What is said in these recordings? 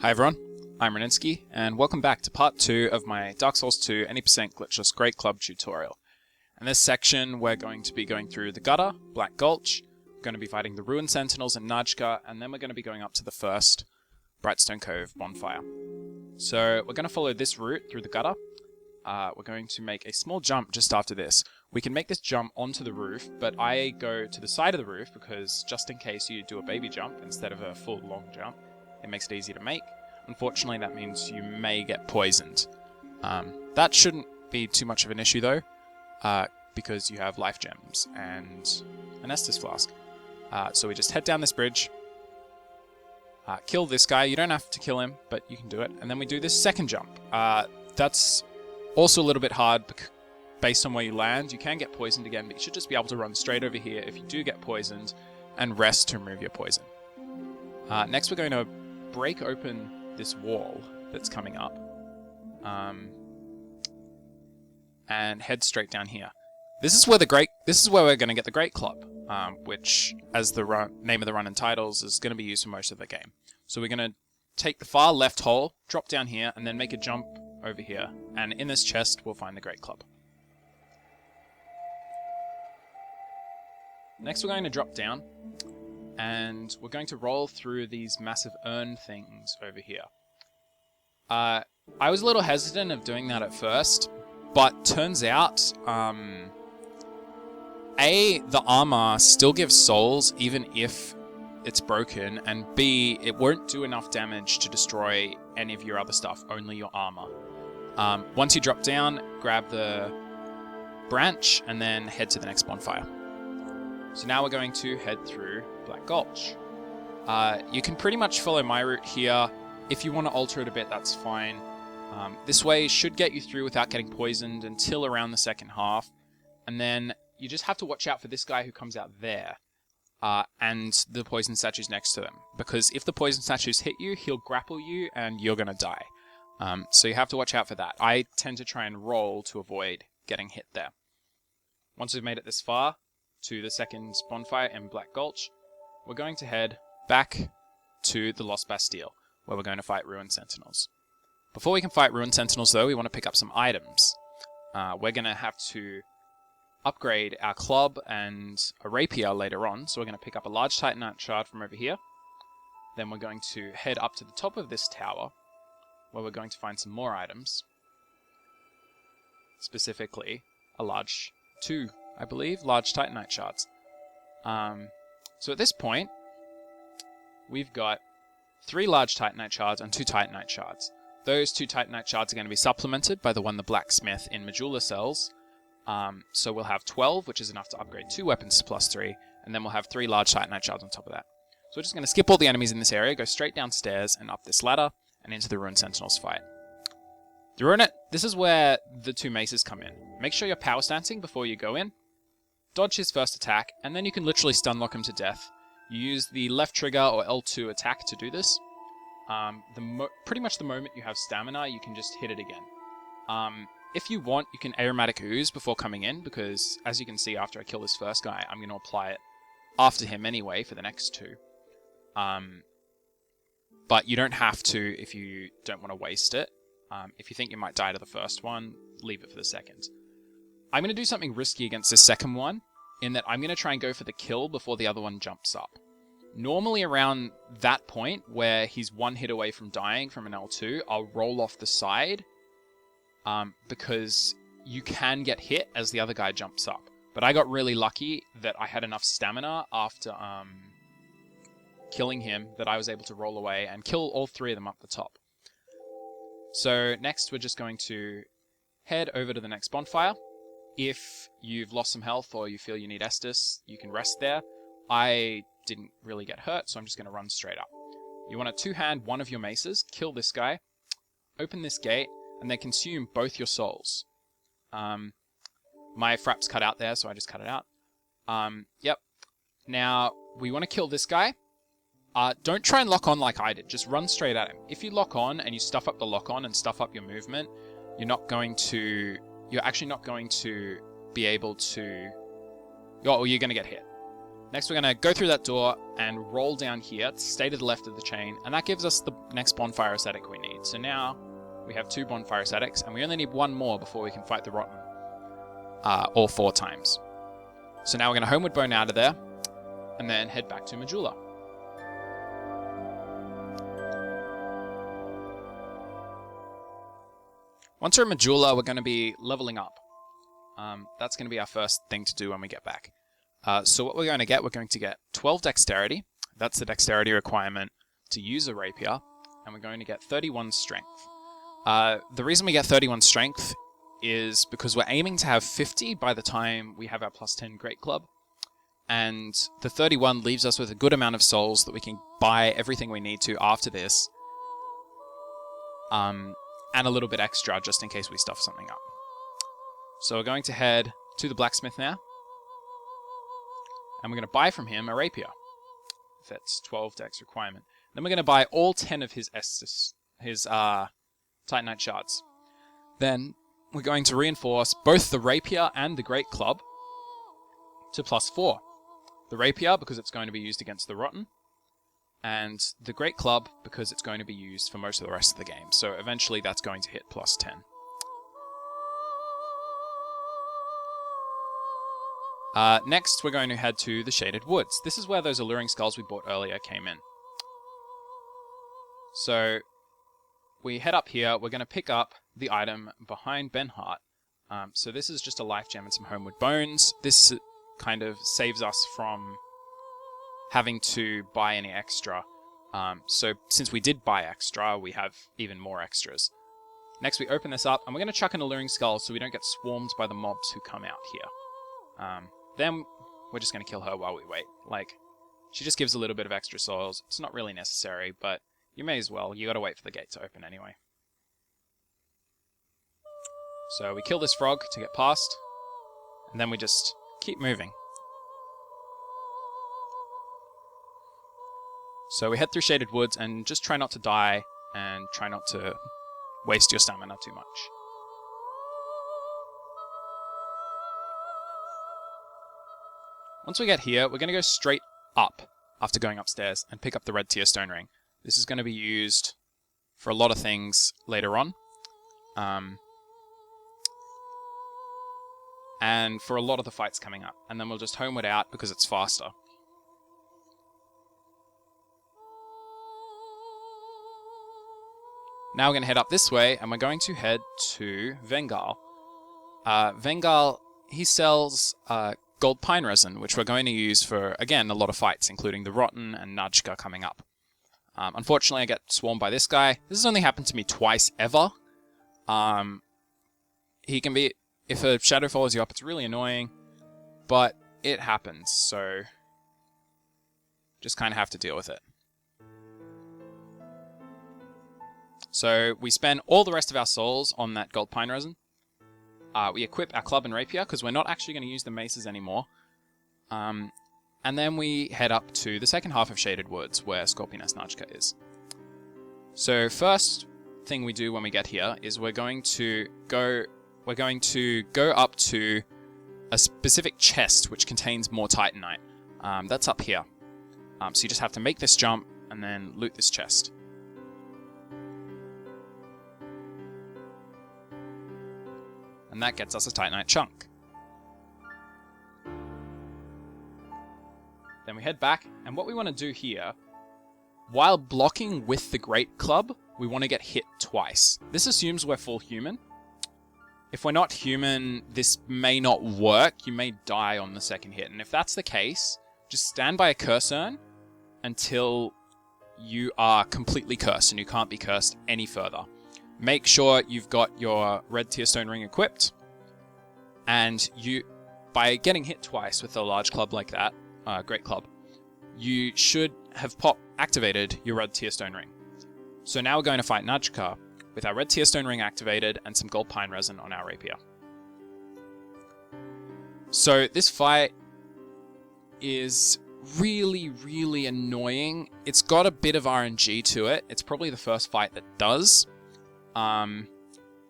Hi everyone, I'm Reninsky, and welcome back to part 2 of my Dark Souls 2 80% glitchless Great Club tutorial. In this section, we're going to be going through the Gutter, Black Gulch, we're going to be fighting the Ruined Sentinels in Najka, and then we're going to be going up to the first Brightstone Cove bonfire. So we're going to follow this route through the Gutter. We're going to make a small jump just after this. We can make this jump onto the roof, but I go to the side of the roof because just in case you do a baby jump instead of a full long jump, it makes it easy to make. Unfortunately, that means you may get poisoned. That shouldn't be too much of an issue though, because you have life gems and an Estus flask. So we just head down this bridge, kill this guy. You don't have to kill him, but you can do it. And then we do this second jump. That's also a little bit hard based on where you land. You can get poisoned again, but you should just be able to run straight over here if you do get poisoned and rest to remove your poison. Next, we're going to break open this wall that's coming up and head straight down here. This is where we're going to get the Great Club, which, as the name of the run entitles, is going to be used for most of the game. So we're going to take the far left hole, drop down here, and then make a jump over here. And in this chest, we'll find the Great Club. Next, we're going to drop down, and we're going to roll through these massive urn things over here. I was a little hesitant of doing that at first, but turns out, A, the armor still gives souls even if it's broken, and B, it won't do enough damage to destroy any of your other stuff, only your armor. Once you drop down, grab the branch, and then head to the next bonfire. So now we're going to head through Black Gulch. You can pretty much follow my route here. If you want to alter it a bit, that's fine. This way should get you through without getting poisoned until around the second half. And then you just have to watch out for this guy who comes out there. And the poison statues next to them. Because if the poison statues hit you, he'll grapple you and you're going to die. So you have to watch out for that. I tend to try and roll to avoid getting hit there. Once we've made it this far to the second bonfire in Black Gulch, we're going to head back to the Lost Bastille, where we're going to fight Ruined Sentinels. Before we can fight Ruined Sentinels, though, we want to pick up some items. We're going to have to upgrade our club and a rapier later on, so we're going to pick up a large Titanite shard from over here. Then we're going to head up to the top of this tower, where we're going to find some more items. Specifically, two, I believe, large Titanite shards. So at this point, we've got 3 large Titanite shards and 2 Titanite shards. Those 2 Titanite shards are going to be supplemented by the one the blacksmith in Majula sells. So we'll have 12, which is enough to upgrade 2 weapons to +3, and then we'll have 3 large Titanite shards on top of that. So we're just going to skip all the enemies in this area, go straight downstairs and up this ladder, and into the Ruined Sentinels fight. This is where the 2 maces come in. Make sure you're power stancing before you go in. Dodge his first attack, and then you can literally stun lock him to death. You use the left trigger or L2 attack to do this. Pretty much the moment you have stamina, you can just hit it again. If you want, you can Aromatic Ooze before coming in, because as you can see after I kill this first guy, I'm going to apply it after him anyway for the next 2. But you don't have to if you don't want to waste it. If you think you might die to the first one, leave it for the second. I'm going to do something risky against this second one, in that I'm going to try and go for the kill before the other one jumps up. Normally around that point, where he's 1 hit away from dying from an L2, I'll roll off the side, because you can get hit as the other guy jumps up. But I got really lucky that I had enough stamina after killing him that I was able to roll away and kill all 3 of them up the top. So next we're just going to head over to the next bonfire. If you've lost some health or you feel you need Estus, you can rest there. I didn't really get hurt, so I'm just going to run straight up. You want to 2-hand one of your maces, kill this guy, open this gate, and then consume both your souls. My frap's cut out there, so I just cut it out. Yep. Now, we want to kill this guy. Don't try and lock on like I did. Just run straight at him. If you lock on and you stuff up the lock on and stuff up your movement, you're actually not going to be able to... you're going to get hit. Next, we're going to go through that door and roll down here, stay to the left of the chain, and that gives us the next bonfire ascetic we need. So now we have 2 bonfire ascetics, and we only need 1 more before we can fight the Rotten, all 4 times. So now we're going to Homeward Bone out of there, and then head back to Majula. Once we're in Majula, we're going to be leveling up. That's going to be our first thing to do when we get back. So what we're going to get 12 dexterity. That's the dexterity requirement to use a rapier. And we're going to get 31 strength. The reason we get 31 strength is because we're aiming to have 50 by the time we have our plus 10 Great Club. And the 31 leaves us with a good amount of souls that we can buy everything we need to after this. And a little bit extra just in case we stuff something up. So we're going to head to the blacksmith now. And we're going to buy from him a rapier. That's 12 dex requirement. Then we're going to buy all 10 of his Titanite shards. Then we're going to reinforce both the rapier and the great club to plus 4. The rapier because it's going to be used against the Rotten, and the great club because it's going to be used for most of the rest of the game. So eventually that's going to hit plus 10. Next, we're going to head to the Shaded Woods. This is where those alluring skulls we bought earlier came in. So we head up here. We're going to pick up the item behind Benhart. So this is just a life gem and some Homeward Bones. This kind of saves us from having to buy any extra. So since we did buy extra, we have even more extras. Next, we open this up, and we're going to chuck an alluring skull so we don't get swarmed by the mobs who come out here. Then we're just going to kill her while we wait. Like, she just gives a little bit of extra souls. It's not really necessary, but you may as well. You got to wait for the gate to open anyway. So we kill this frog to get past, and then we just keep moving. So we head through Shaded Woods and just try not to die and try not to waste your stamina too much. Once we get here, we're going to go straight up after going upstairs and pick up the red tier stone ring. This is going to be used for a lot of things later on. And for a lot of the fights coming up. And then we'll just homeward out because it's faster. Now we're going to head up this way, and we're going to head to Vengal. Vengal, he sells gold pine resin, which we're going to use for, again, a lot of fights, including the Rotten and Najka coming up. Unfortunately, I get swarmed by this guy. This has only happened to me twice ever. He can be... If a shadow follows you up, it's really annoying, but it happens, so just kind of have to deal with it. So we spend all the rest of our souls on that gold pine resin. We equip our club and rapier, because we're not actually going to use the maces anymore. And then we head up to the second half of Shaded Woods, where Scorpioness Najka is. So first thing we do when we get here is we're going to go up to a specific chest which contains more Titanite. That's up here. So you just have to make this jump and then loot this chest. And that gets us a Titanite chunk. Then we head back, and what we want to do here, while blocking with the Great Club, we want to get hit twice. This assumes we're full human. If we're not human, this may not work. You may die on the second hit. And if that's the case, just stand by a curse urn until you are completely cursed and you can't be cursed any further. Make sure you've got your red tier stone ring equipped. And you, by getting hit twice with a large club like that, Great Club, you should have activated your red tier stone ring. So now we're going to fight Najka with our red tier stone ring activated and some gold pine resin on our rapier. So this fight is really, really annoying. It's got a bit of RNG to it. It's probably the first fight that does.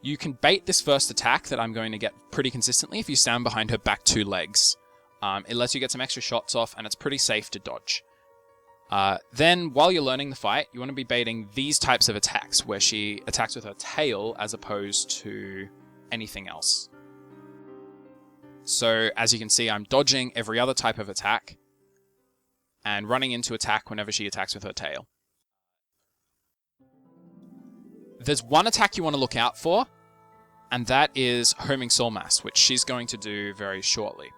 You can bait this first attack that I'm going to get pretty consistently if you stand behind her back 2 legs. It lets you get some extra shots off, and it's pretty safe to dodge. Then, while you're learning the fight, you want to be baiting these types of attacks, where she attacks with her tail as opposed to anything else. So, as you can see, I'm dodging every other type of attack, and running into attack whenever she attacks with her tail. There's one attack you want to look out for, and that is Homing Soul Mass, which she's going to do very shortly.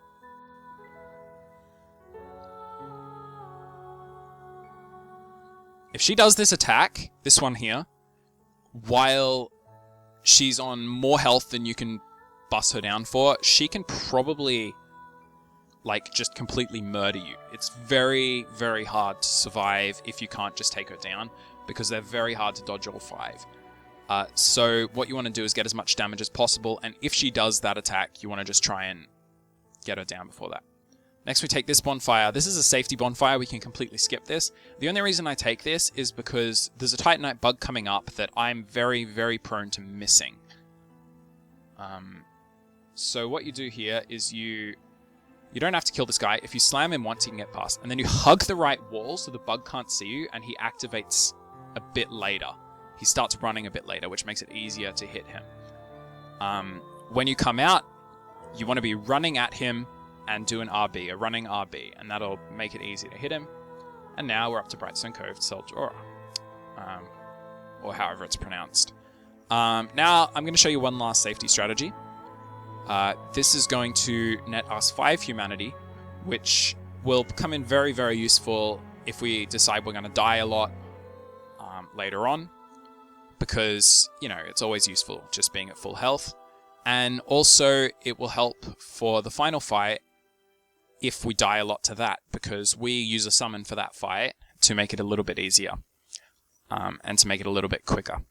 If she does this attack, this one here, while she's on more health than you can bust her down for, she can probably, like, just completely murder you. It's very, very hard to survive if you can't just take her down, because they're very hard to dodge all 5. So what you want to do is get as much damage as possible, and if she does that attack, you want to just try and get her down before that. Next, we take this bonfire. This is a safety bonfire. We can completely skip this. The only reason I take this is because there's a Titanite bug coming up that I'm very, very prone to missing. So what you do here is you don't have to kill this guy. If you slam him once, he can get past. And then you hug the right wall so the bug can't see you, and he activates a bit later. He starts running a bit later, which makes it easier to hit him. When you come out, you want to be running at him and do an RB, a running RB, and that'll make it easy to hit him. And now we're up to Brightstone Cove, Seldora, or however it's pronounced. Now I'm going to show you one last safety strategy. This is going to net us 5 humanity, which will come in very, very useful if we decide we're going to die a lot later on, because, you know, it's always useful just being at full health. And also, it will help for the final fight if we die a lot to that, because we use a summon for that fight to make it a little bit easier, and to make it a little bit quicker.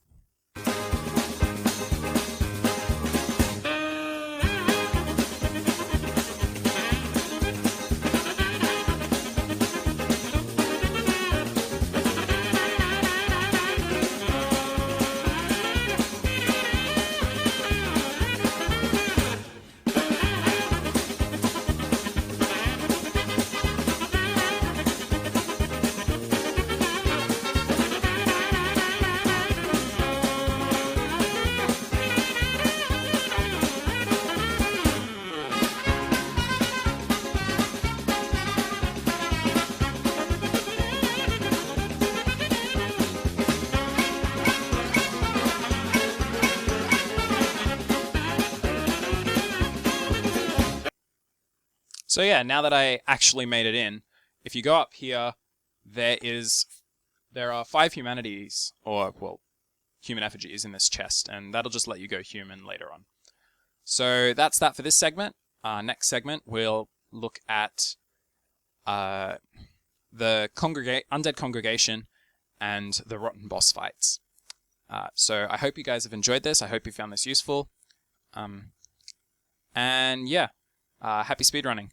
So yeah, now that I actually made it in, if you go up here, there are 5 humanities, or, well, human effigies in this chest, and that'll just let you go human later on. So that's that for this segment. Next segment, we'll look at the Undead Congregation and the Rotten Boss fights. So I hope you guys have enjoyed this. I hope you found this useful. And yeah, happy speedrunning.